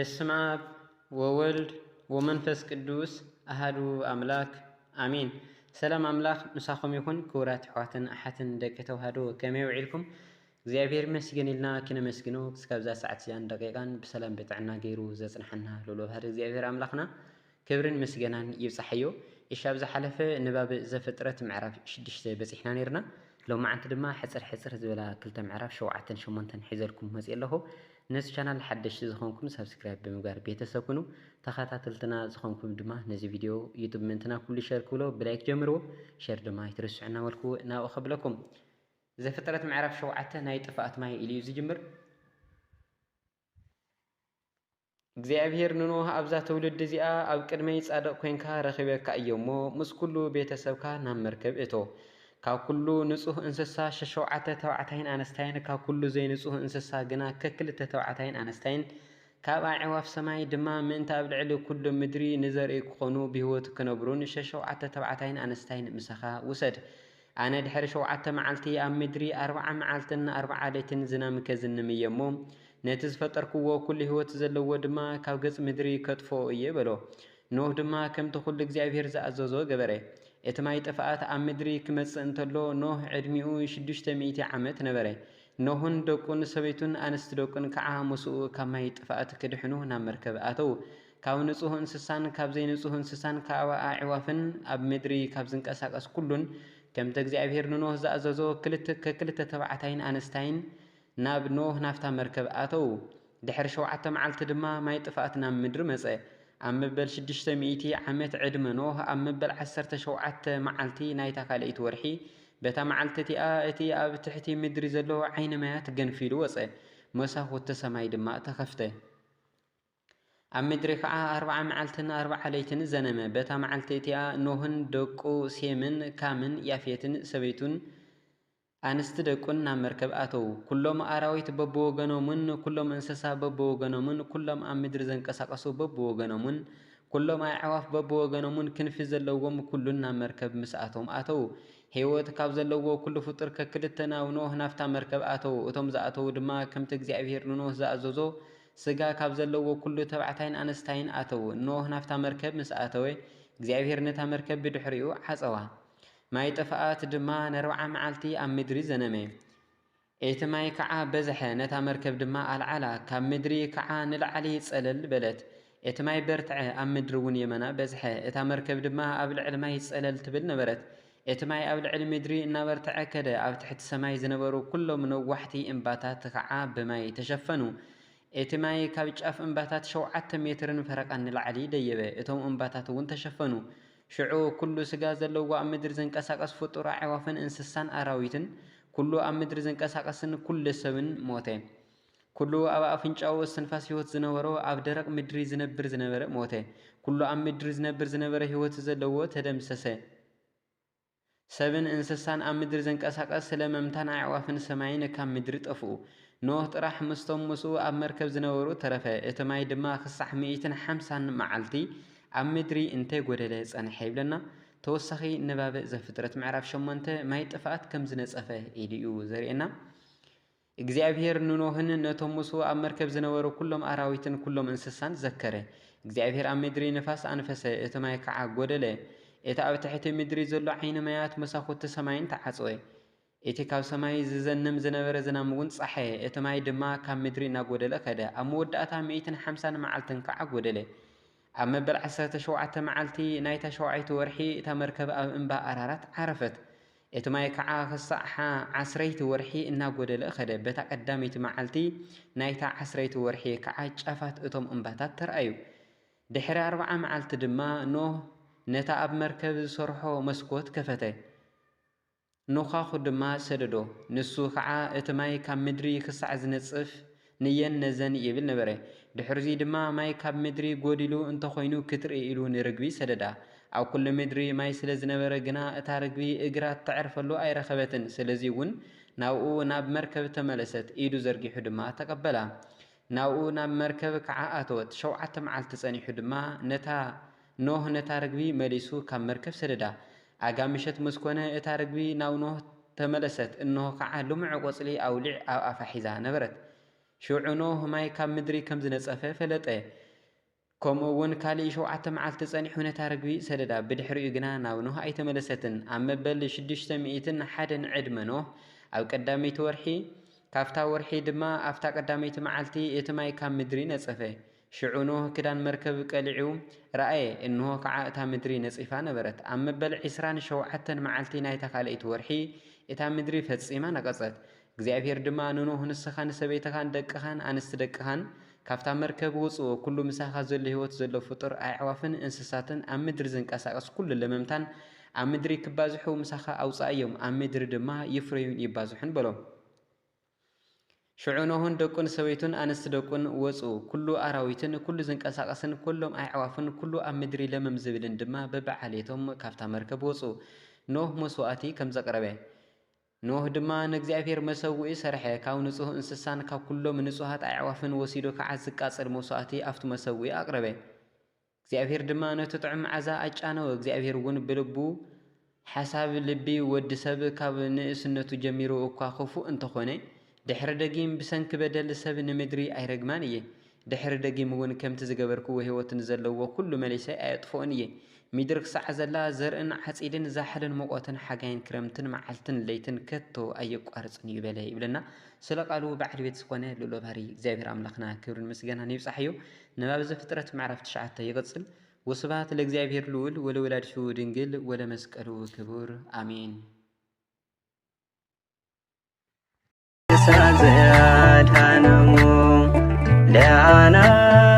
በስመ አብ ወወልድ ወመንፈስ ቅዱስ አሐዱ አምላክ አሜን። ሰላም አምላክ ምሳኹም ይኹን። ክቡራት ኣሕዋትን ኣሓትን ደቂ ተዋህዶ ከመይ ውዒልኩም? እግዚአብሔር ይመስገን ኢልና ክነመስግኖ እስከብዛ ሰዓት እዚያን ደቂቃን ብሰላም በጥዕና ገይሩ ዘጽንሐና ሎሎ ባህር እግዚአብሔር አምላኽና ክብርን ምስጋናን ይብጻሕዮ። ኢሻብ ዝሓለፈ ንባብ ዘፍጥረት ምዕራፍ 6 በፂሕና ነርና። ሎማዓንቲ ድማ ሕፅር ዝበላ ክልተ ምዕራፍ 7 8 ሒዘልኩም መፅእ ኣለኹ። ነዚ ቻናል ሓደሽቲ ዝኾንኩም ሰብስክራይብ ብምግባር ቤተሰብ ኩኑ፣ ተኸታተልትና ዝኾንኩም ድማ ነዚ ቪድዮ ዩቱብ ምንትና ኩሉ ሸር ክብሎ ብላይክ ጀምርዎ። ሸር ድማ ይትርስዑና መልኩ ናብኡ ኸብለኩም። ዘፍጥረት ምዕራፍ 7 ናይ ጥፋኣት ማይ ኢሉ ዝጅምር። እግዚአብሔር ንኖህ ኣብዛ ትውልድ እዚኣ ኣብ ቅድመይ ጻድቕ ኮንካ ረኺበካ እዮ እሞ ምስ ኩሉ ቤተሰብካ ናብ መርከብ እቶ። ካብ ኩሉ ንጹህ እንስሳ 7 ተባዕታይን ኣነስታይን ካብ ኩሉ ዘይንጹህ እንስሳ ግና ከክልተ ተባዕታይን ኣነስታይን ካብ ኣዕዋፍ ሰማይ ድማ ምእንቲ ኣብ ልዕሊ ኩሉ ምድሪ ንዘርኢ ክኾኑ ብህይወት ክነብሩን 7 ተባዕታይን ኣነስታይን ምሳኻ ውሰድ። ኣነ ድሕሪ 7 መዓልቲ ኣብ ምድሪ 40 መዓልትን 40 ሌትን ዝናም ከዝንም እየ እሞ ነቲ ዝፈጠርክዎ ኩሉ ህይወት ዘለዎ ድማ ካብ ገጽ ምድሪ ከጥፎ እየ በሎ። ኖህ ድማ ከምቲ ኩሉ እግዚአብሔር ዝኣዘዞ ገበረ። እቲ ማይ ጥፍኣት ኣብ ምድሪ ክመጽእ እንተሎ ኖህ ዕድሚኡ 600 ዓመት ነበረ። ኖህን ደቁን ሰበይቱን ኣንስቲ ደቁን ከዓ ምስኡ ካብ ማይ ጥፍኣት ክድሕኑ ናብ መርከብ ኣተው። ካብ ንጹህ እንስሳን ካብ ዘይንጹህ እንስሳን ካብ ኣዕዋፍን ኣብ ምድሪ ካብ ዝንቀሳቀስ ኩሉን ከምቲ እግዚአብሔር ንኖህ ዝኣዘዞ ክልተ ተባዕታይን ኣነስታይን ናብ ኖህ ናፍታ መርከብ ኣተው። ድሕሪ 7 መዓልቲ ድማ ማይ ጥፍኣት ናብ ምድሪ መጸ። ኣብ መበል 600 ዓመት ዕድመ ኖህ ኣብ መበል 17 መዓልቲ ናይታ ካልአይቲ ወርሒ በታ መዓልቲ እቲኣ እቲ ኣብ ትሕቲ ምድሪ ዘሎ ዓይኒ ማያት ገንፊሉ ወጸ። መሳኹቲ ሰማይ ድማ ተኸፍተ። ኣብ ምድሪ ከዓ 40 መዓልትን 40 ሌይትን ዘነመ። በታ መዓልቲ እቲኣ ኖህን ደቁ ሴምን ካምን ያፌትን ሰበይቱን ኣንስቲ ደቁን ናብ መርከብ ኣተው። ኩሎም ኣራዊት በብወገኖምን ኩሎም እንስሳ በብወገኖምን ኩሎም ኣብ ምድሪ ዘንቀሳቀሱ በብወገኖምን ኩሎም ኣዕዋፍ በብወገኖምን ክንፊ ዘለዎም ኩሉን ናብ መርከብ ምስኣቶም ኣተው። ህይወት ካብ ዘለዎ ኩሉ ፍጡር ከክልተ ናብ ኖህ ናፍታ መርከብ ኣተው። እቶም ዝኣተው ድማ ከምቲ እግዚአብሔር ንኖህ ዝኣዘዞ ስጋ ካብ ዘለዎ ኩሉ ተባዕታይን ኣነስታይን ኣተው። ኖህ ናፍታ መርከብ ምስ ኣተወ እግዚአብሔር ነታ መርከብ ብድሕሪኡ ዓጸዋ። ማይ ጥፍኣት ድማ ን40 መዓልቲ ኣብ ምድሪ ዘነመ። እቲ ማይ ከዓ በዝሐ፣ ነታ መርከብ ድማ ኣልዓላ፣ ካብ ምድሪ ከዓ ንላዕሊ ጸለል በለት። እቲ ማይ በርትዐ፣ ኣብ ምድሪ እውን የመና በዝሐ። እታ መርከብ ድማ ኣብ ልዕሊ ማይ ጸለል ትብል ነበረት። እቲ ማይ ኣብ ልዕሊ ምድሪ እናበርትዐ ከደ። ኣብ ትሕቲ ሰማይ ዝነበሩ ኩሎም ነዋሕቲ እምባታት ከዓ ብማይ ተሸፈኑ። እቲ ማይ ካብ ጫፍ እምባታት 7 ሜትርን ፈረቓን ንላዕሊ ደየበ። እቶም እምባታት እውን ተሸፈኑ። ሽዑ ኩሉ ስጋ ዘለዎ ኣብ ምድሪ ዘንቀሳቀስ ፍጡር ኣዕዋፍን እንስሳን ኣራዊትን ኩሉ ኣብ ምድሪ ዘንቀሳቀስን ኩሉ ሰብን ሞተ። ኩሉ ኣብ ኣፍንጫው እስትንፋስ ህይወት ዝነበሮ ኣብ ደረቕ ምድሪ ዝነብር ዝነበረ ሞተ። ኩሉ ኣብ ምድሪ ዝነብር ዝነበረ ህይወት ዘለዎ ተደምሰሰ። ሰብን እንስሳን ኣብ ምድሪ ዘንቀሳቀስ ስለመምታን ኣዕዋፍን ሰማይን ካብ ምድሪ ጠፍኡ። ኖህ ጥራሕ ምስቶም ምስኡ ኣብ መርከብ ዝነበሩ ተረፈ። እቲ ማይ ድማ ክሳዕ 150 መዓልቲ ኣብ ምድሪ እንተይጐደለ ጸንሐ ይብለና። ተወሳኺ ንባብ ዘፍጥረት ምዕራፍ 8 ማይ ጥፍኣት ከም ዝነጸፈ ኢሉ ዘርእየና። እግዚአብሔር ንኖህን ነቶም ምስኡ ኣብ መርከብ ዝነበሩ ኩሎም ኣራዊትን ኩሎም እንስሳን ዘከረ። እግዚአብሔር ኣብ ምድሪ ንፋስ ኣንፈሰ፣ እቲ ማይ ከዓ ጐደለ። እቲ ኣብ ትሕቲ ምድሪ ዘሎ ዓይኒ ማያት መሳኹቲ ሰማይን ተዓጽወ። እቲ ካብ ሰማይ ዝዘንም ዝነበረ ዝናም እውን ጸሓየ። እቲ ማይ ድማ ካብ ምድሪ እናጐደለ ከደ። ኣብ መወዳእታ 150 መዓልትን ከዓ ጐደለ። ኣብ መበል 17 መዓልቲ ናይታ 7ይቲ ወርሒ እታ መርከብ ኣብ እምባ ኣራራት ዓረፈት። እቲ ማይ ከዓ ክሳዕ 10ይቲ ወርሒ እናጐደለ ኸደ። በታ ቀዳመይቲ መዓልቲ ናይታ 10ይቲ ወርሒ ከዓ ጫፋት እቶም እምባታት ተረኣዩ። ድሕሪ 40 መዓልቲ ድማ ኖህ ነታ ኣብ መርከብ ዝሰርሖ መስኮት ከፈተ፣ ኖኻኹ ድማ ሰደዶ። ንሱ ከዓ እቲ ማይ ካብ ምድሪ ክሳዕ ዝነጽፍ ንየን ነዘን ይብል ነበረ። ድሕርዚ ድማ ማይ ካብ ምድሪ ጐዲሉ እንተኾይኑ ክትርኢ ኢሉ ንርግቢ ሰደዳ። ኣብ ኩሉ ምድሪ ማይ ስለ ዝነበረ ግና እታ ርግቢ እግራ ተዕርፈሉ ኣይረኸበትን። ስለዚ እውን ናብኡ ናብ መርከብ ተመለሰት። ኢዱ ዘርጊሑ ድማ ተቐበላ። ናብኡ ናብ መርከብ ከዓ ኣተወት። 7 መዓልቲ ጸኒሑ ድማ ኖህ ነታ ርግቢ መሊሱ ካብ መርከብ ሰደዳ። ኣጋምሸት ምስ ኮነ እታ ርግቢ ናብ ኖህ ተመለሰት። እንሆ ከዓ ልሙዕ ቆጽሊ ኣውሊዕ ኣብ ኣፋ ሒዛ ነበረት። ሽዑኖ ማይ ካብ ምድሪ ከም ዝነጸፈ ፈለጠ ከምኡውን ካልእ 7 መዓልቲ ጸኒሑ ነታ ርግቢ ሰደዳ ብድሕሪኡ ግና ናብ ኖህ ኣይተመለሰትን ኣብ መበል 601 ዕድመ ኖህ ኣብ ቀዳመይቲ ወርሒ ካብታ ወርሒ ድማ ኣብታ ቀዳመይቲ መዓልቲ እቲ ማይ ካብ ምድሪ ነጸፈ ሽዑ ኖህ ክዳን መርከብ ቀሊዑ ረኣየ እንሆ ከዓ እታ ምድሪ ነጺፋ ነበረት ኣብ መበል 27 መዓልቲ ናይታ ካልአይቲ ወርሒ እታ ምድሪ ፈጺማ ነቐጸት እግዚአብሔር ድማ ንኖህ ንስኻን ሰበይትኻን ደቅኻን ኣንስቲ ደቅኻን ካብታ መርከብ ወጽኡ ኩሉ ምሳኻ ዘሎ ህይወት ዘሎ ፍጡር ኣዕዋፍን እንስሳትን ኣብ ምድሪ ዝንቀሳቐስ ኩሉ ለመምታን ኣብ ምድሪ ክባዝሑ ምሳኻ ኣውጻእዮም ኣብ ምድሪ ድማ ይፍረዩን ይባዝሑን በሎም ሽዑ ኖህን ደቁን ሰበይቱን ኣንስቲ ደቁን ወጽኡ ኩሉ ኣራዊትን ኩሉ ዝንቀሳቐስን ኩሎም ኣዕዋፍን ኩሉ ኣብ ምድሪ ለመም ዝብልን ድማ በበዓልየቶም ካብታ መርከብ ወጽኡ ኖህ መስዋእቲ ከም ዘቕረበ ኖህ ድማ ንእግዚአብሔር መሰውኢ ሰርሐ ካብ ንጹህ እንስሳን ካብ ኩሎም ንጹሃት ኣዕዋፍን ወሲዱ ከዓ ዝቃጸል መስዋእቲ ኣብቲ መሰውኢ ኣቕረበ እግዚአብሔር ድማ ነቲ ጥዑም መዓዛ ኣጫነወ እግዚአብሔር እውን ብልቡ ሓሳብ ልቢ ወዲ ሰብ ካብ ንእስነቱ ጀሚሩ እኳ ክፉእ እንተኾነ ድሕሪ ደጊም ብሰንኪ በደል ሰብ ንምድሪ ኣይረግማን እየ ድሕሪ ደጊም እውን ከምቲ ዝገበርክዎ ህይወትን ዘለዎ ኩሉ መለሰይ ኣየጥፍኦን እየ ምድሪ ክሳዕ ዘላ ዘርእን ሓጺድን ዛሕልን ሙቆትን ሓጋይን ክረምትን መዓልትን ለይትን ከቶ ኣየቋርጽን ይበለ ይብለና ስለ ቃሉ ባዕድ ቤት ዝኾነ ልዑል ባህሪ እግዚአብሔር ኣምላኽና ክብርን ምስጋናን ይብጻሕዮ ንባብ ዘፍጥረት ምዕራፍ 9 ይቕጽል ወስብሐት ለእግዚአብሔር ልዑል ወለወላዲቱ ድንግል ወለመስቀሉ ክቡር አሜን سأزدانه لعنة